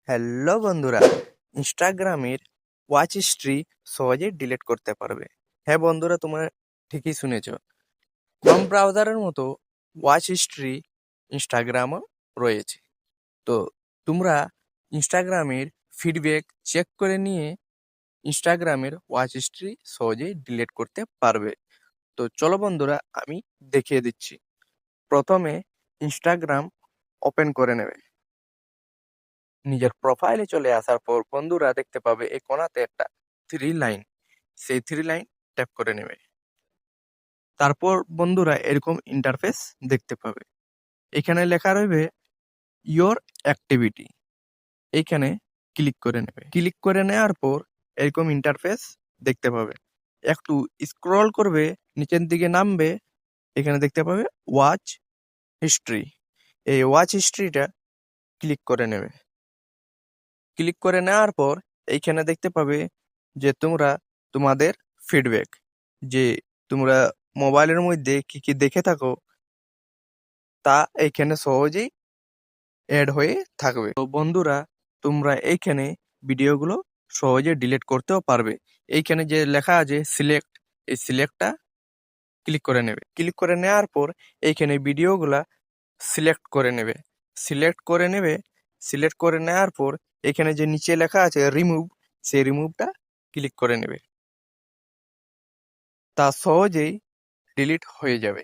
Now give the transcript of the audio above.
Hello বন্ধুরা, ইনস্টাগ্রামের watch history সহজে ডিলিট করতে পারবে। হ্যাঁ বন্ধুরা, তোমরা ঠিকই শুনেছ। ক্রোম ব্রাউজারের মতো ওয়াচ হিস্ট্রি ইনস্টাগ্রামও রয়েছে। তো তোমরা ইনস্টাগ্রামের ফিডব্যাক চেক করে নিয়ে ইনস্টাগ্রামের ওয়াচ হিস্ট্রি সহজেই ডিলিট করতে পারবে। তো চলো বন্ধুরা, আমি দেখিয়ে দিচ্ছি। প্রথমে ইনস্টাগ্রাম ওপেন করে নেবে। নিজের প্রোফাইলে চলে আসার পর বন্ধুরা দেখতে পাবে এই কোণাতে একটা থ্রি লাইন, সেই থ্রি লাইন ট্যাপ করে নেবে। তারপর বন্ধুরা এরকম ইন্টারফেস দেখতে পাবে। এখানে লেখা রইবে ইয়োর অ্যাক্টিভিটি, এইখানে ক্লিক করে নেবে। ক্লিক করে নেওয়ার পর এরকম ইন্টারফেস দেখতে পাবে। একটু স্ক্রল করবে, নিচের দিকে নামবে, এখানে দেখতে পাবে ওয়াচ হিস্ট্রি। এই ওয়াচ হিস্ট্রিটা ক্লিক করে নেবে। ক্লিক করে নেওয়ার পর এইখানে দেখতে পাবে যে তোমরা তোমাদের ফিডব্যাক, যে তোমরা মোবাইলের মধ্যে কি কি দেখে থাকো তা এইখানে সহজেই অ্যাড হয়ে থাকবে। তো বন্ধুরা, তোমরা এইখানে ভিডিওগুলো সহজে ডিলিট করতেও পারবে। এইখানে যে লেখা আছে সিলেক্ট, এই সিলেক্টটা ক্লিক করে নেবে। ক্লিক করে নেওয়ার পর এইখানে ভিডিওগুলা সিলেক্ট করে নেবে। সিলেক্ট করে নেবে, সিলেক্ট করে নেওয়ার পর এখানে যে নিচে লেখা আছে রিমুভ, সেই রিমুভটা ক্লিক করে নেবে। তা সহজেই ডিলিট হয়ে যাবে।